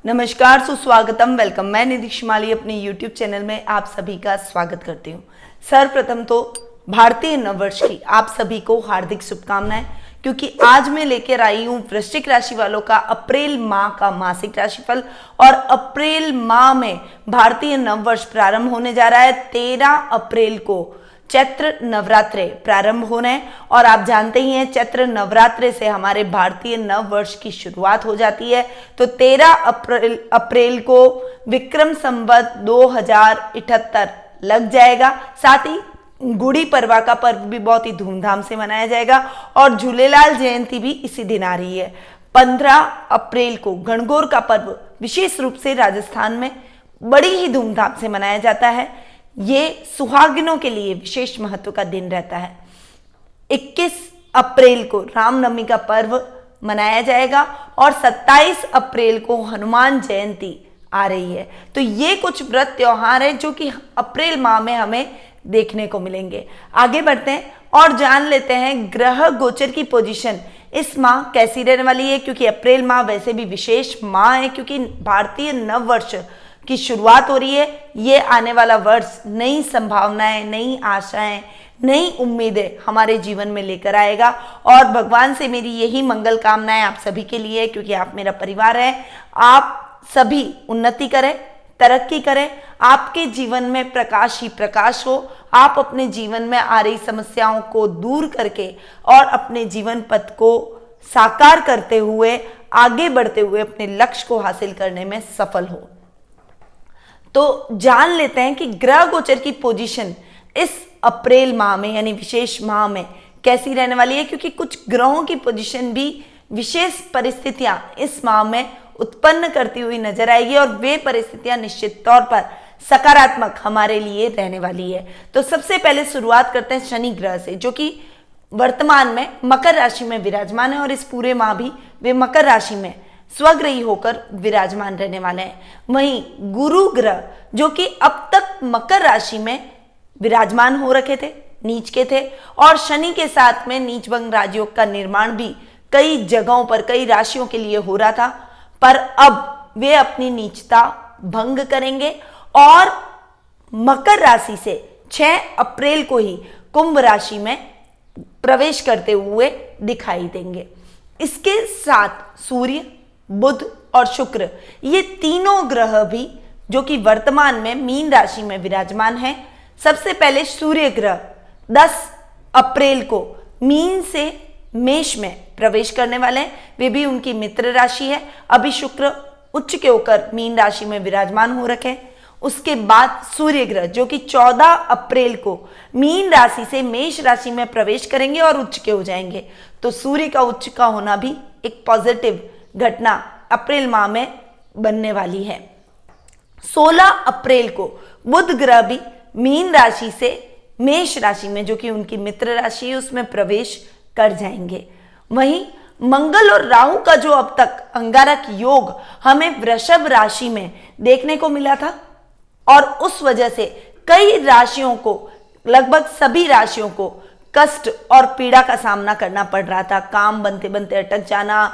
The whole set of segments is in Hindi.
नमस्कार, सुस्वागतम, वेलकम। मैं निधि शिमाली अपने YouTube चैनल में आप सभी का स्वागत करती हूँ। सर्वप्रथम तो भारतीय नववर्ष की आप सभी को हार्दिक शुभकामनाएं, क्योंकि आज मैं लेकर आई हूँ वृश्चिक राशि वालों का अप्रैल माह का मासिक राशिफल। और अप्रैल माह में भारतीय नववर्ष प्रारंभ होने जा रहा है। 13 अप्रैल को चैत्र नवरात्रे प्रारंभ हो रहे हैं और आप जानते ही हैं चैत्र नवरात्रे से हमारे भारतीय नव वर्ष की शुरुआत हो जाती है। तो 13 अप्रैल को विक्रम संवत 2078 लग जाएगा। साथ ही गुड़ी पड़वा का पर्व भी बहुत ही धूमधाम से मनाया जाएगा और झूलेलाल जयंती भी इसी दिन आ रही है। 15 अप्रैल को गणगौर का पर्व विशेष रूप से राजस्थान में बड़ी ही धूमधाम से मनाया जाता है। ये सुहागिनों के लिए विशेष महत्व का दिन रहता है। 21 अप्रैल को रामनवमी का पर्व मनाया जाएगा और 27 अप्रैल को हनुमान जयंती आ रही है। तो ये कुछ व्रत त्योहार हैं जो कि अप्रैल माह में हमें देखने को मिलेंगे। आगे बढ़ते हैं और जान लेते हैं ग्रह गोचर की पोजीशन इस माह कैसी रहने वाली है, क्योंकि अप्रैल माह वैसे भी विशेष माह है, क्योंकि भारतीय नव वर्ष की शुरुआत हो रही है। ये आने वाला वर्ष नई संभावनाएं, नई आशाएं, नई उम्मीदें हमारे जीवन में लेकर आएगा। और भगवान से मेरी यही मंगल कामनाएं आप सभी के लिए, क्योंकि आप मेरा परिवार है। आप सभी उन्नति करें, तरक्की करें, आपके जीवन में प्रकाश ही प्रकाश हो। आप अपने जीवन में आ रही समस्याओं को दूर करके और अपने जीवन पथ को साकार करते हुए आगे बढ़ते हुए अपने लक्ष्य को हासिल करने में सफल हो। तो जान लेते हैं कि ग्रह गोचर की पोजीशन इस अप्रैल माह में यानी विशेष माह में कैसी रहने वाली है, क्योंकि कुछ ग्रहों की पोजीशन भी विशेष परिस्थितियां इस माह में उत्पन्न करती हुई नजर आएगी और वे परिस्थितियां निश्चित तौर पर सकारात्मक हमारे लिए रहने वाली है। तो सबसे पहले शुरुआत करते हैं शनि ग्रह से, जो कि वर्तमान में मकर राशि में विराजमान है और इस पूरे माह भी वे मकर राशि में स्वग्रही होकर विराजमान रहने वाले हैं। वहीं गुरु ग्रह, जो कि अब तक मकर राशि में विराजमान हो रखे थे, नीच के थे, और शनि के साथ में नीच भंग राजयोग का निर्माण भी कई जगहों पर कई राशियों के लिए हो रहा था, पर अब वे अपनी नीचता भंग करेंगे और मकर राशि से 6 अप्रैल को ही कुंभ राशि में प्रवेश करते हुए दिखाई देंगे। इसके साथ सूर्य, बुध और शुक्र, ये तीनों ग्रह भी जो कि वर्तमान में मीन राशि में विराजमान हैं। सबसे पहले सूर्य ग्रह 10 अप्रैल को मीन से मेष में प्रवेश करने वाले हैं, वे भी उनकी मित्र राशि है। अभी शुक्र उच्च के होकर मीन राशि में विराजमान हो रखे। उसके बाद सूर्य ग्रह जो कि 14 अप्रैल को मीन राशि से मेष राशि में प्रवेश करेंगे और उच्च के हो जाएंगे। तो सूर्य का उच्च का होना भी एक पॉजिटिव घटना अप्रैल माह में बनने वाली है। 16 अप्रैल को बुध ग्रह भी मीन राशि से मेष राशि में, जो कि उनकी मित्र राशि है, उसमें प्रवेश कर जाएंगे। वहीं मंगल और राहु का जो अब तक अंगारक योग हमें वृषभ राशि में देखने को मिला था और उस वजह से कई राशियों को, लगभग सभी राशियों को कष्ट और पीड़ा का सामना करना पड़ रहा था। काम बनते बनते अटक जाना,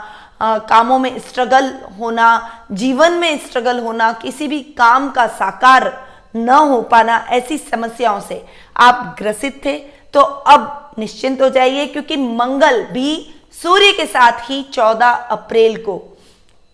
कामों में स्ट्रगल होना, जीवन में स्ट्रगल होना, किसी भी काम का साकार न हो पाना, ऐसी समस्याओं से आप ग्रसित थे। तो अब निश्चिंत हो जाइए, क्योंकि मंगल भी सूर्य के साथ ही 14 अप्रैल को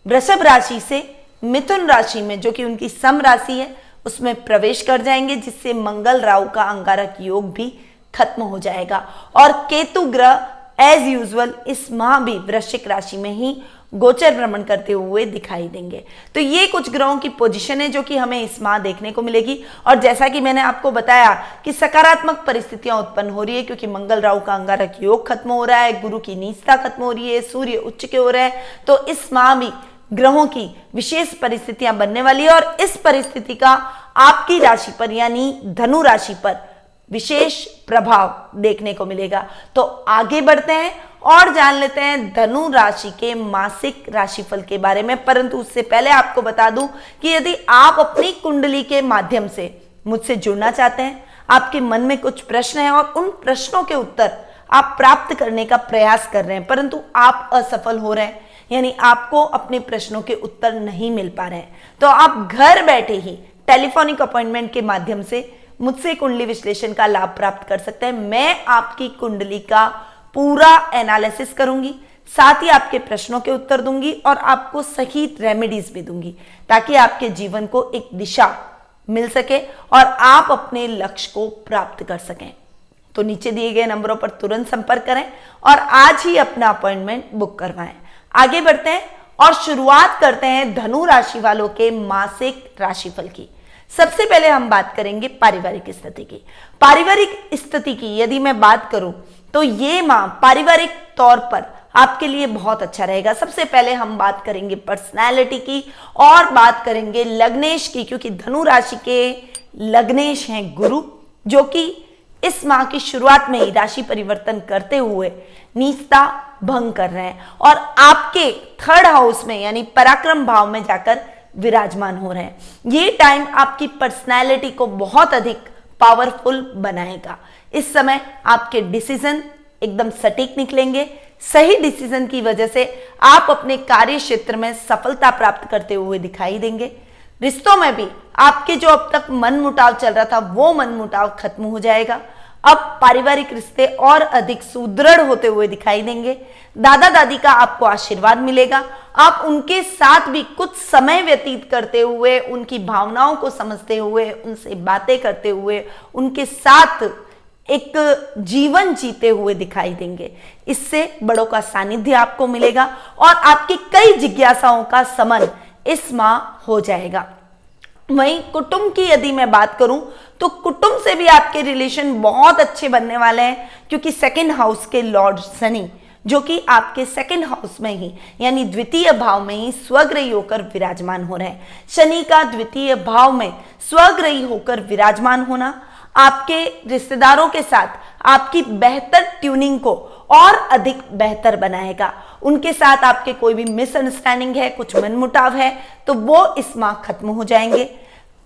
वृषभ राशि से मिथुन राशि में, जो कि उनकी सम राशि है, उसमें प्रवेश कर जाएंगे, जिससे मंगल राहु का अंगारक योग भी खत्म हो जाएगा। और केतु ग्रह एज यूजुअल इस माह भी वृश्चिक राशि में ही गोचर भ्रमण करते हुए दिखाई देंगे। तो ये कुछ ग्रहों की पोजीशन है जो कि हमें इस माह देखने को मिलेगी। और जैसा कि मैंने आपको बताया कि सकारात्मक परिस्थितियां उत्पन्न हो रही है, क्योंकि मंगल राहु का अंगारक योग खत्म हो रहा है, गुरु की नीचता खत्म हो रही है, सूर्य उच्च के हो रहे हैं। तो इस माह भी ग्रहों की विशेष परिस्थितियां बनने वाली है और इस परिस्थिति का आपकी राशि पर यानी धनु राशि पर विशेष प्रभाव देखने को मिलेगा। तो आगे बढ़ते हैं और जान लेते हैं धनु राशि के मासिक राशिफल के बारे में। परंतु उससे पहले आपको बता दूं कि यदि आप अपनी कुंडली के माध्यम से मुझसे जुड़ना चाहते हैं, आपके मन में कुछ प्रश्न हैं और उन प्रश्नों के उत्तर आप प्राप्त करने का प्रयास कर रहे हैं परंतु आप असफल हो रहे हैं, यानी आपको अपने प्रश्नों के उत्तर नहीं मिल पा रहे हैं, तो आप घर बैठे ही टेलीफोनिक अपॉइंटमेंट के माध्यम से मुझसे कुंडली विश्लेषण का लाभ प्राप्त कर सकते हैं। मैं आपकी कुंडली का पूरा एनालिसिस करूंगी, साथ ही आपके प्रश्नों के उत्तर दूंगी और आपको सही रेमेडीज भी दूंगी, ताकि आपके जीवन को एक दिशा मिल सके और आप अपने लक्ष्य को प्राप्त कर सकें। तो नीचे दिए गए नंबरों पर तुरंत संपर्क करें और आज ही अपना अपॉइंटमेंट बुक करवाएं। आगे बढ़ते हैं और शुरुआत करते हैं धनु राशि वालों के मासिक राशिफल की। सबसे पहले हम बात करेंगे पारिवारिक स्थिति की। पारिवारिक स्थिति की यदि मैं बात करूं तो ये माह पारिवारिक तौर पर आपके लिए बहुत अच्छा रहेगा। सबसे पहले हम बात करेंगे पर्सनालिटी की और बात करेंगे लग्नेश की, क्योंकि धनु राशि के लग्नेश हैं गुरु, जो कि इस माह की शुरुआत में ही राशि परिवर्तन करते हुए नीचता भंग कर रहे हैं और आपके थर्ड हाउस में यानी पराक्रम भाव में जाकर विराजमान हो रहे हैं। ये टाइम आपकी पर्सनैलिटी को बहुत अधिक पावरफुल बनाएगा। इस समय आपके डिसीजन एकदम सटीक निकलेंगे। सही डिसीजन की वजह से आप अपने कार्य क्षेत्र में सफलता प्राप्त करते हुए दिखाई देंगे। रिश्तों में भी आपके जो अब तक मनमुटाव चल रहा था वो मनमुटाव खत्म हो जाएगा। अब पारिवारिक रिश्ते और अधिक सुदृढ़ होते हुए दिखाई देंगे। दादा दादी का आपको आशीर्वाद मिलेगा। आप उनके साथ भी कुछ समय व्यतीत करते हुए, उनकी भावनाओं को समझते हुए, उनसे बातें करते हुए, उनके साथ एक जीवन जीते हुए दिखाई देंगे। इससे बड़ों का सानिध्य आपको मिलेगा और आपकी कई जिज्ञासाओं का समन इस माह हो जाएगा। वहीं कुटुंब की यदि मैं बात करूं तो कुटुंब से भी आपके रिलेशन बहुत अच्छे बनने वाले हैं, क्योंकि सेकंड हाउस के लॉर्ड शनि, जो कि आपके सेकंड हाउस में ही यानी द्वितीय भाव में ही स्वग्रही होकर विराजमान हो रहे हैं। शनि का द्वितीय भाव में स्वग्रही होकर विराजमान होना आपके रिश्तेदारों के साथ आपकी बेहतर ट्यूनिंग को और अधिक बेहतर बनाएगा। उनके साथ आपके कोई भी मिसअंडरस्टैंडिंग है, कुछ मनमुटाव है, तो वो इस माह खत्म हो जाएंगे।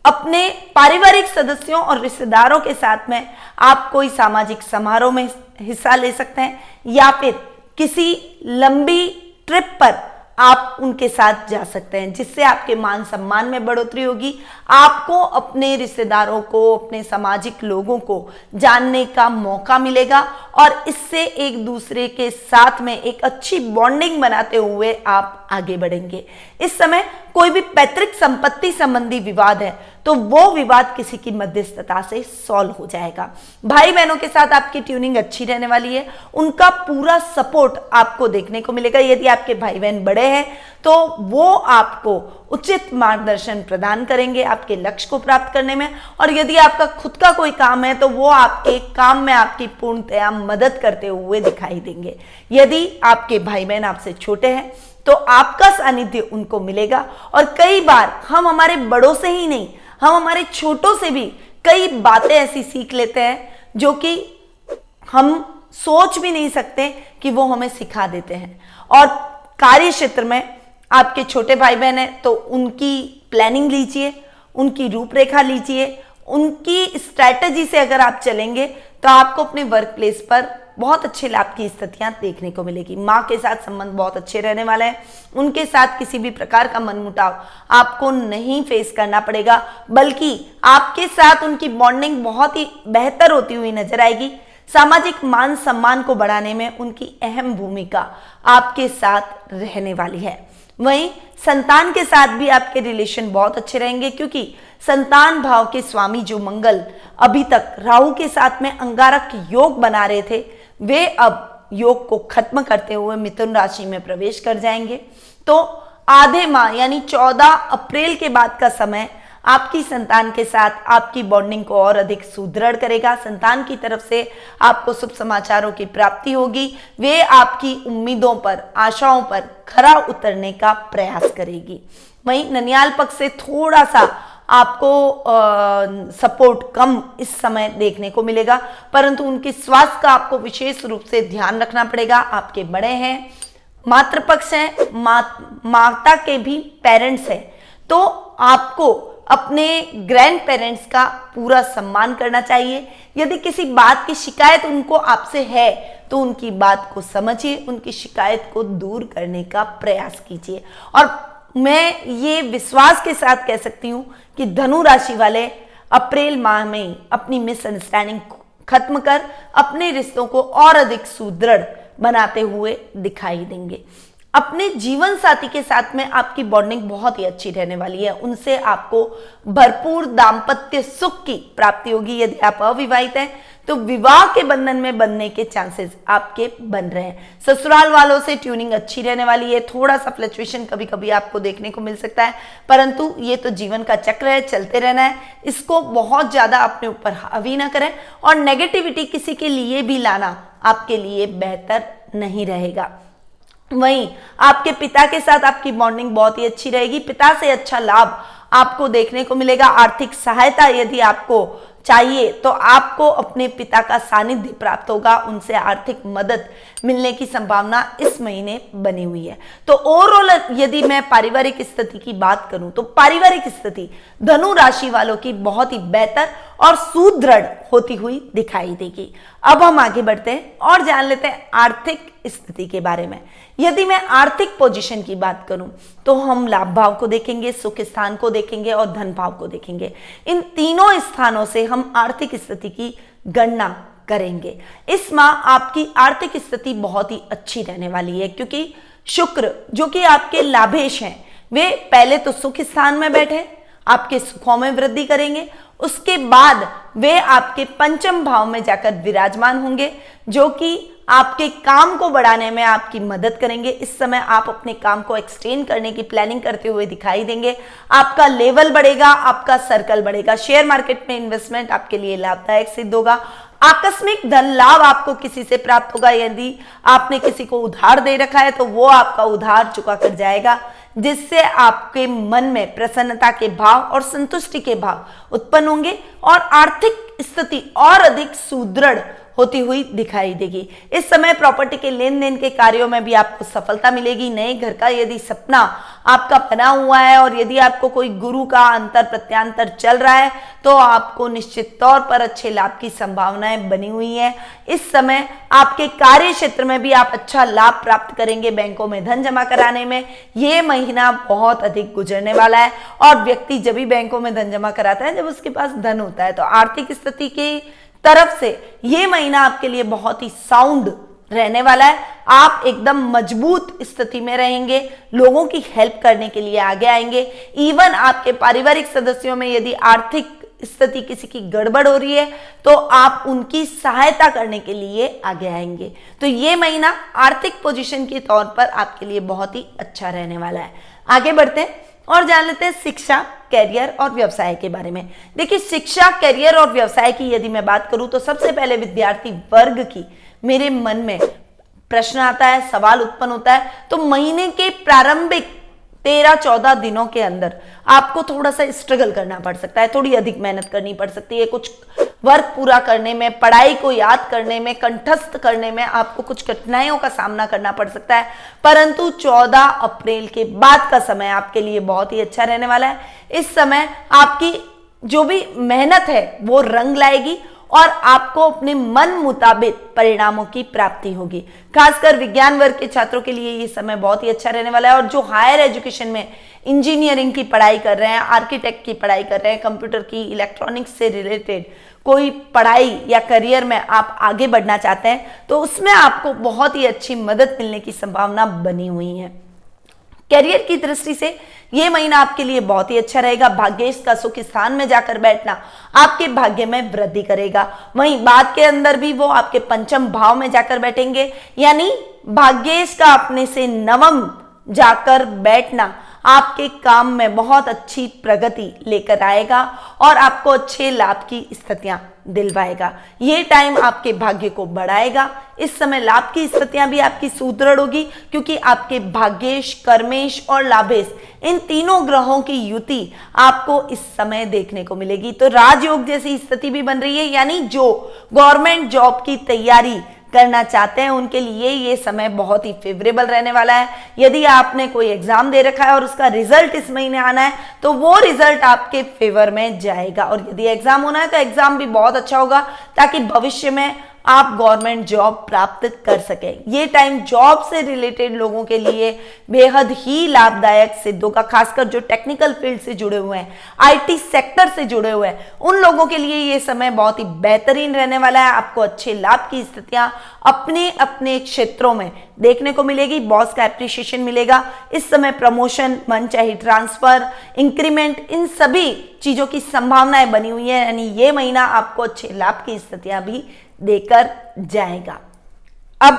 अपने पारिवारिक सदस्यों और रिश्तेदारों के साथ में आप कोई सामाजिक समारोह में हिस्सा ले सकते हैं या फिर किसी लंबी ट्रिप पर आप उनके साथ जा सकते हैं, जिससे आपके मान सम्मान में बढ़ोतरी होगी। आपको अपने रिश्तेदारों को, अपने सामाजिक लोगों को जानने का मौका मिलेगा और इससे एक दूसरे के साथ में एक अच्छी बॉन्डिंग बनाते हुए आप आगे बढ़ेंगे। इस समय कोई भी पैतृक संपत्ति संबंधी विवाद है तो वो विवाद किसी की मध्यस्थता से सॉल्व हो जाएगा। भाई बहनों के साथ आपकी ट्यूनिंग अच्छी रहने वाली है, उनका पूरा सपोर्ट आपको देखने को मिलेगा। यदि आपके भाई बहन बड़े हैं तो वो आपको उचित मार्गदर्शन प्रदान करेंगे आपके लक्ष्य को प्राप्त करने में, और यदि आपका खुद का कोई काम है तो वो आपके काम में आपकी पूर्णतया मदद करते हुए दिखाई देंगे। यदि आपके भाई बहन आपसे छोटे हैं तो आपका सानिध्य उनको मिलेगा और कई बार हम हमारे बड़ों से ही नहीं, हम हमारे छोटों से भी कई बातें ऐसी सीख लेते हैं जो कि हम सोच भी नहीं सकते कि वो हमें सिखा देते हैं। और कार्य क्षेत्र में आपके छोटे भाई बहन हैं तो उनकी प्लानिंग लीजिए, उनकी रूपरेखा लीजिए, उनकी स्ट्रैटेजी से अगर आप चलेंगे तो आपको अपने वर्क प्लेस पर बहुत अच्छे लाभ की स्थितियां देखने को मिलेगी। माँ के साथ संबंध बहुत अच्छे रहने वाले हैं, उनके साथ किसी भी प्रकार का मनमुटाव आपको नहीं फेस करना पड़ेगा, बल्कि आपके साथ उनकी बॉन्डिंग बहुत ही बेहतर होती हुई नजर आएगी। सामाजिक मान सम्मान को बढ़ाने में उनकी अहम भूमिका आपके साथ रहने वाली है। वहीं संतान के साथ भी आपके रिलेशन बहुत अच्छे रहेंगे, क्योंकि संतान भाव के स्वामी जो मंगल अभी तक राहु के साथ में अंगारक योग बना रहे थे, वे अब योग को खत्म करते हुए मिथुन राशि में प्रवेश कर जाएंगे। तो आधे माह यानी 14 अप्रैल के बाद का समय आपकी संतान के साथ आपकी बॉन्डिंग को और अधिक सुदृढ़ करेगा। संतान की तरफ से आपको शुभ समाचारों की प्राप्ति होगी। वे आपकी उम्मीदों पर, आशाओं पर खरा उतरने का प्रयास करेगी। वहीं ननियाल पक्ष से थोड़ा सा आपको सपोर्ट कम इस समय देखने को मिलेगा, परंतु उनके स्वास्थ्य का आपको विशेष रूप से ध्यान रखना पड़ेगा। आपके बड़े हैं, मातृपक्ष हैं, माता के भी पेरेंट्स हैं, तो आपको अपने ग्रैंड पेरेंट्स का पूरा सम्मान करना चाहिए। यदि किसी बात की शिकायत उनको आपसे है तो उनकी बात को समझिए, उनकी शिकायत को दूर करने का प्रयास कीजिए। और मैं ये विश्वास के साथ कह सकती हूं कि धनु राशि वाले अप्रैल माह में अपनी मिसअंडरस्टैंडिंग खत्म कर अपने रिश्तों को और अधिक सुदृढ़ बनाते हुए दिखाई देंगे। अपने जीवन साथी के साथ में आपकी बॉन्डिंग बहुत ही अच्छी रहने वाली है। उनसे आपको भरपूर दाम्पत्य सुख की प्राप्ति होगी। यदि आप अविवाहित हैं तो विवाह के बंधन में बंधने के चांसेस आपके बन रहे हैं। ससुराल वालों से ट्यूनिंग अच्छी रहने वाली है। थोड़ा सा फ्लक्चुएशन कभी कभी आपको देखने को मिल सकता है, परंतु ये तो जीवन का चक्र है, चलते रहना है। इसको बहुत ज्यादा अपने ऊपर हावी ना करें और नेगेटिविटी किसी के लिए भी लाना आपके लिए बेहतर नहीं रहेगा। वहीं आपके पिता के साथ आपकी बॉन्डिंग बहुत ही अच्छी रहेगी। पिता से अच्छा लाभ आपको देखने को मिलेगा। आर्थिक सहायता यदि आपको चाहिए तो आपको अपने पिता का सानिध्य प्राप्त होगा, उनसे आर्थिक मदद मिलने की संभावना इस महीने बनी हुई है। तो ओवरऑल यदि मैं पारिवारिक स्थिति की बात करूं तो पारिवारिक स्थिति धनु राशि वालों की बहुत ही बेहतर और सुदृढ़ होती हुई दिखाई देगी। अब हम आगे बढ़ते हैं और जान लेते हैं आर्थिक स्थिति के बारे में। यदि मैं आर्थिक पोजीशन की बात करूं तो हम लाभ भाव को देखेंगे, सुख स्थान को देखेंगे और धन भाव को देखेंगे। इन तीनों स्थानों से हम आर्थिक स्थिति की गणना करेंगे। इस माह आपकी आर्थिक स्थिति बहुत ही अच्छी रहने वाली है, क्योंकि शुक्र जो कि आपके लाभेश हैं वे पहले तो सुख स्थान में बैठे आपके सुखों में वृद्धि करेंगे। उसके बाद वे आपके पंचम भाव में जाकर विराजमान होंगे, जो कि आपके काम को बढ़ाने में आपकी मदद करेंगे। इस समय आप अपने काम को एक्सटेंड करने की प्लानिंग करते हुए दिखाई देंगे। आपका लेवल बढ़ेगा, आपका सर्कल बढ़ेगा। शेयर मार्केट में इन्वेस्टमेंट आपके लिए लाभदायक सिद्ध होगा। आकस्मिक धन लाभ आपको किसी से प्राप्त होगा। यदि आपने किसी को उधार दे रखा है तो वो आपका उधार चुका कर जाएगा, जिससे आपके मन में प्रसन्नता के भाव और संतुष्टि के भाव उत्पन्न होंगे और आर्थिक स्थिति और अधिक सुदृढ़ होती हुई दिखाई देगी। इस समय प्रॉपर्टी के लेन देन के कार्यों में भी आपको सफलता मिलेगी। नए घर का यदि सपना आपका बना हुआ है और यदि आपको कोई गुरु का अंतर प्रत्यांतर चल रहा है तो आपको निश्चित तौर पर अच्छे लाभ की संभावनाएं बनी हुई है। इस समय आपके कार्य क्षेत्र में भी आप अच्छा लाभ प्राप्त करेंगे। बैंकों में धन जमा कराने में ये महीना बहुत अधिक गुजरने वाला है और व्यक्ति जब भी बैंकों में धन जमा कराता है जब उसके पास धन होता है। तो आर्थिक स्थिति की तरफ से ये महीना आपके लिए बहुत ही साउंड रहने वाला है। आप एकदम मजबूत स्थिति में रहेंगे, लोगों की हेल्प करने के लिए आगे आएंगे। इवन आपके पारिवारिक सदस्यों में यदि आर्थिक स्थिति किसी की गड़बड़ हो रही है तो आप उनकी सहायता करने के लिए आगे आएंगे। तो ये महीना आर्थिक पोजीशन के तौर पर आपके लिए बहुत ही अच्छा रहने वाला है। आगे बढ़ते हैं और जान लेते हैं शिक्षा, कैरियर और व्यवसाय के बारे में। देखिए, शिक्षा, कैरियर और व्यवसाय की यदि मैं बात करूं तो सबसे पहले विद्यार्थी वर्ग की मेरे मन में प्रश्न आता है, सवाल उत्पन्न होता है। तो महीने के प्रारंभिक 13-14 दिनों के अंदर आपको थोड़ा सा स्ट्रगल करना पड़ सकता है, थोड़ी अधिक मेहनत करनी पड़ सकती है। कुछ वर्क पूरा करने में, पढ़ाई को याद करने में, कंठस्थ करने में आपको कुछ कठिनाइयों का सामना करना पड़ सकता है, परंतु 14 अप्रैल के बाद का समय आपके लिए बहुत ही अच्छा रहने वाला है। इस समय आपकी जो भी मेहनत है वो रंग लाएगी और आपको अपने मन मुताबिक परिणामों की प्राप्ति होगी। खासकर विज्ञान वर्ग के छात्रों के लिए ये समय बहुत ही अच्छा रहने वाला है। और जो हायर एजुकेशन में इंजीनियरिंग की पढ़ाई कर रहे हैं, आर्किटेक्ट की पढ़ाई कर रहे हैं, कंप्यूटर की, इलेक्ट्रॉनिक्स से रिलेटेड कोई पढ़ाई या करियर में आप आगे बढ़ना चाहते हैं तो उसमें आपको बहुत ही अच्छी मदद मिलने की संभावना बनी हुई है। करियर की दृष्टि से यह महीना आपके लिए बहुत ही अच्छा रहेगा। भाग्येश का सुख स्थान में जाकर बैठना आपके भाग्य में वृद्धि करेगा। वहीं बाद के अंदर भी वो आपके पंचम भाव में जाकर बैठेंगे, यानी भाग्येश का अपने से नवम जाकर बैठना आपके काम में बहुत अच्छी प्रगति लेकर आएगा और आपको अच्छे लाभ की स्थितियां दिलवाएगा। ये टाइम आपके भाग्य को बढ़ाएगा। इस समय लाभ की स्थितियां भी आपकी सुदृढ़ होगी, क्योंकि आपके भाग्येश, कर्मेश और लाभेश इन तीनों ग्रहों की युति आपको इस समय देखने को मिलेगी। तो राजयोग जैसी स्थिति भी बन रही है, यानी जो गवर्नमेंट जॉब की तैयारी करना चाहते हैं उनके लिए ये समय बहुत ही फेवरेबल रहने वाला है। यदि आपने कोई एग्जाम दे रखा है और उसका रिजल्ट इस महीने आना है तो वो रिजल्ट आपके फेवर में जाएगा। और यदि एग्जाम होना है तो एग्जाम भी बहुत अच्छा होगा, ताकि भविष्य में आप गवर्नमेंट जॉब प्राप्त कर सके। ये टाइम जॉब से रिलेटेड लोगों के लिए बेहद ही लाभदायक सिद्ध होगा, खासकर जो टेक्निकल फील्ड से जुड़े हुए हैं, आईटी सेक्टर से जुड़े हुए हैं, उन लोगों के लिए ये समय बहुत ही बेहतरीन रहने वाला है। आपको अच्छे लाभ की स्थितियां अपने अपने क्षेत्रों में देखने को मिलेगी, बॉस का एप्रिसिएशन मिलेगा। इस समय प्रमोशन, मनचाही ट्रांसफर, इंक्रीमेंट, इन सभी चीजों की संभावनाएं बनी हुई है, यानी ये महीना आपको अच्छे लाभ की स्थितियां भी देकर जाएगा। अब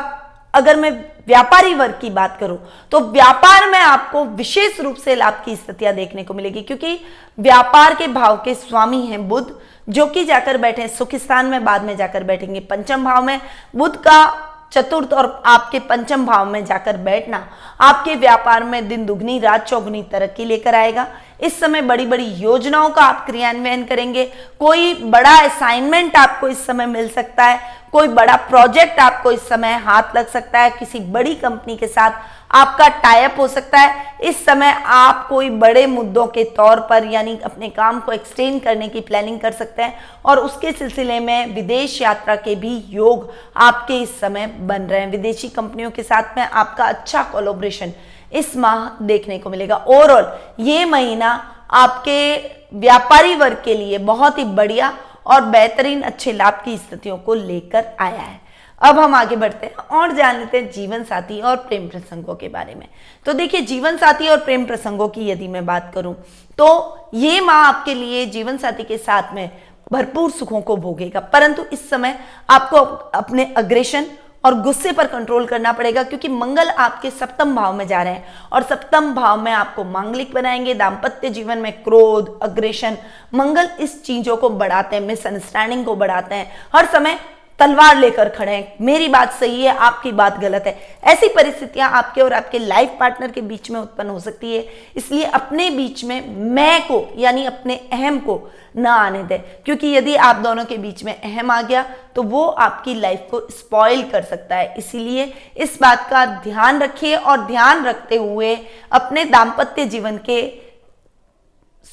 अगर मैं व्यापारी वर्ग की बात करूं तो व्यापार में आपको विशेष रूप से लाभ की स्थितियां देखने को मिलेगी, क्योंकि व्यापार के भाव के स्वामी हैं बुध, जो कि जाकर बैठे सुख स्थान में, बाद में जाकर बैठेंगे पंचम भाव में। बुध का चतुर्थ और आपके पंचम भाव में जाकर बैठना आपके व्यापार में दिन दुगनी रात चौगुनी तरक्की लेकर आएगा। इस समय बड़ी बड़ी योजनाओं का आप क्रियान्वयन करेंगे, कोई बड़ा असाइनमेंट आपको इस समय मिल सकता है, कोई बड़ा प्रोजेक्ट आपको इस समय हाथ लग सकता है, किसी बड़ी कंपनी के साथ आपका टाइप हो सकता है। इस समय आप कोई बड़े मुद्दों के तौर पर यानी अपने काम को एक्सटेंड करने की प्लानिंग कर सकते हैं, और उसके सिलसिले में विदेश यात्रा के भी योग आपके इस समय बन रहे हैं। विदेशी कंपनियों के साथ में आपका अच्छा कोलैबोरेशन इस माह देखने को मिलेगा। ओवरऑल ये महीना आपके व्यापारी वर्ग के लिए बहुत ही बढ़िया और बेहतरीन अच्छे लाभ की स्थितियों को लेकर आया है। अब हम आगे बढ़ते हैं और जान लेते हैं जीवन साथी और प्रेम प्रसंगों के बारे में। तो देखिए, जीवन साथी और प्रेम प्रसंगों की यदि मैं बात करूं तो ये माह आपके लिए जीवन साथी के साथ में भरपूर सुखों को भोगेगा, परंतु इस समय आपको अपने अग्रेशन और गुस्से पर कंट्रोल करना पड़ेगा, क्योंकि मंगल आपके सप्तम भाव में जा रहे हैं और सप्तम भाव में आपको मांगलिक बनाएंगे। दाम्पत्य जीवन में क्रोध, अग्रेशन, मंगल इस चीजों को बढ़ाते हैं, मिसअंडरस्टैंडिंग को बढ़ाते हैं, हर समय तलवार लेकर खड़े हैं, मेरी बात सही है, आपकी बात गलत है। ऐसी परिस्थितियां आपके और आपके लाइफ पार्टनर के बीच में उत्पन्न हो सकती है, इसलिए अपने बीच में मैं को यानी अपने अहम को ना आने दें, क्योंकि यदि आप दोनों के बीच में अहम आ गया तो वो आपकी लाइफ को स्पॉइल कर सकता है। इसीलिए इस बात का ध्यान रखिए और ध्यान रखते हुए अपने दाम्पत्य जीवन के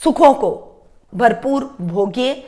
सुखों को भरपूर भोगिए,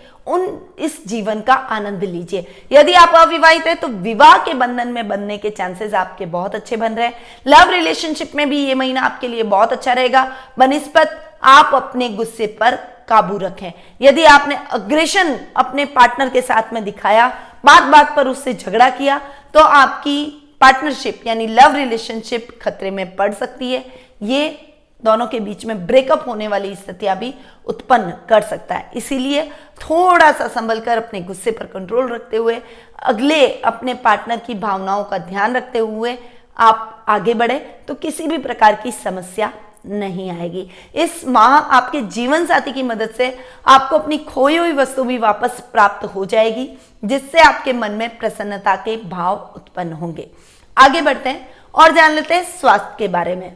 इस जीवन का आनंद लीजिए। यदि आप अविवाहित हैं तो विवाह के बंधन में बंधने के चांसेस आपके बहुत अच्छे बन रहे हैं। लव रिलेशनशिप में भी ये महीना आपके लिए बहुत अच्छा रहेगा। बनिस्पत आप अपने गुस्से पर काबू रखें। यदि आपने अग्रेशन अपने पार्टनर के साथ में दिखाया, बात बात पर उससे झगड़ा किया, तो आपकी पार्टनरशिप यानी लव रिलेशनशिप खतरे में पड़ सकती है। ये दोनों के बीच में ब्रेकअप होने वाली स्थितियां भी उत्पन्न कर सकता है। इसीलिए थोड़ा सा संभल कर अपने गुस्से पर कंट्रोल रखते हुए, अगले अपने पार्टनर की भावनाओं का ध्यान रखते हुए आप आगे बढ़े तो किसी भी प्रकार की समस्या नहीं आएगी। इस माह आपके जीवन साथी की मदद से आपको अपनी खोई हुई वस्तु भी वापस प्राप्त हो जाएगी, जिससे आपके मन में प्रसन्नता के भाव उत्पन्न होंगे। आगे बढ़ते हैं और जान लेते हैं स्वास्थ्य के बारे में।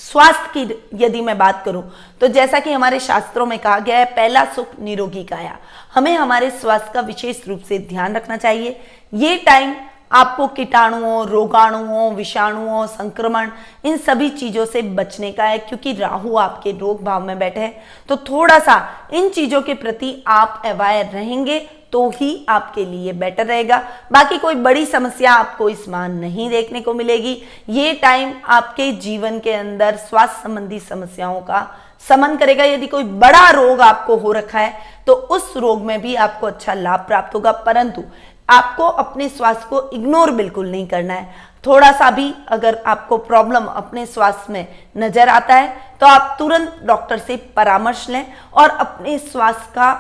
स्वास्थ्य की यदि मैं बात करूं तो जैसा कि हमारे शास्त्रों में कहा गया है, पहला सुख निरोगी काया। हमें हमारे स्वास्थ्य का विशेष रूप से ध्यान रखना चाहिए। ये टाइम आपको कीटाणुओं, रोगाणुओं, विषाणुओं, संक्रमण, इन सभी चीजों से बचने का है, क्योंकि राहु आपके रोग भाव में बैठे हैं। तो थोड़ा सा इन चीजों के प्रति आप अवेयर रहेंगे तो ही आपके लिए बेटर रहेगा। बाकी कोई बड़ी समस्या आपको इस माह नहीं देखने को मिलेगी। ये टाइम आपके जीवन के अंदर स्वास्थ्य संबंधी समस्याओं का शमन करेगा। यदि कोई बड़ा रोग आपको हो रखा है तो उस रोग में भी आपको अच्छा लाभ प्राप्त होगा, परंतु आपको अपने स्वास्थ्य को इग्नोर बिल्कुल नहीं करना है। थोड़ा सा भी अगर आपको प्रॉब्लम अपने स्वास्थ्य में नजर आता है तो आप तुरंत डॉक्टर से परामर्श लें और अपने स्वास्थ्य का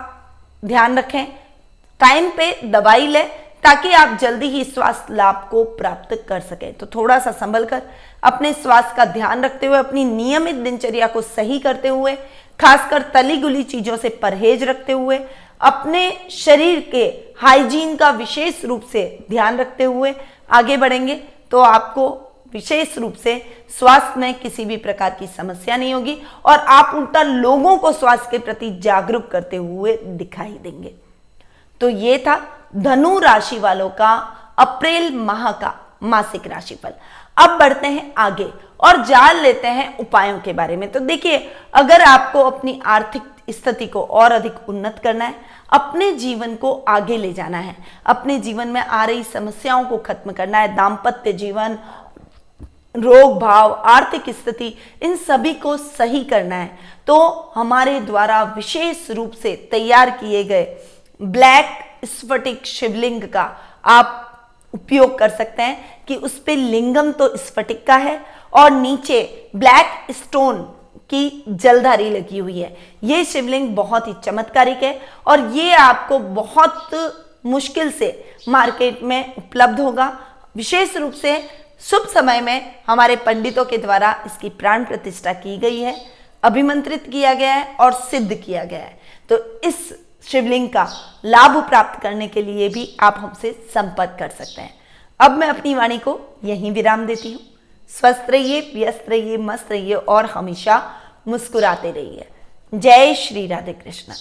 ध्यान रखें, टाइम पे दवाई लें, ताकि आप जल्दी ही स्वास्थ्य लाभ को प्राप्त कर सकें। तो थोड़ा सा संभल कर अपने स्वास्थ्य का ध्यान रखते हुए, अपनी नियमित दिनचर्या को सही करते हुए, खासकर तली गुली चीजों से परहेज रखते हुए, अपने शरीर के हाइजीन का विशेष रूप से ध्यान रखते हुए आगे बढ़ेंगे तो आपको विशेष रूप से स्वास्थ्य में किसी भी प्रकार की समस्या नहीं होगी और आप उल्टा लोगों को स्वास्थ्य के प्रति जागरूक करते हुए दिखाई देंगे। तो ये था धनु राशि वालों का अप्रैल माह का मासिक राशिफल। अब बढ़ते हैं आगे और जान लेते हैं उपायों के बारे में। तो देखिए, अगर आपको अपनी आर्थिक स्थिति को और अधिक उन्नत करना है, अपने जीवन को आगे ले जाना है, अपने जीवन में आ रही समस्याओं को खत्म करना है, दाम्पत्य जीवन, रोग भाव, आर्थिक स्थिति, इन सभी को सही करना है, तो हमारे द्वारा विशेष रूप से तैयार किए गए ब्लैक स्फटिक शिवलिंग का आप उपयोग कर सकते हैं कि उस पे लिंगम तो स्फटिक का है और नीचे ब्लैक स्टोन की जलधारी लगी हुई है। ये शिवलिंग बहुत ही चमत्कारिक है और ये आपको बहुत मुश्किल से मार्केट में उपलब्ध होगा। विशेष रूप से शुभ समय में हमारे पंडितों के द्वारा इसकी प्राण प्रतिष्ठा की गई है, अभिमंत्रित किया गया है और सिद्ध किया गया है। तो इस शिवलिंग का लाभ प्राप्त करने के लिए भी आप हमसे संपर्क कर सकते हैं। अब मैं अपनी वाणी को यहीं विराम देती हूँ। स्वस्थ रहिए, व्यस्त रहिए, मस्त रहिए और हमेशा मुस्कुराते रहिए। जय श्री राधे कृष्ण।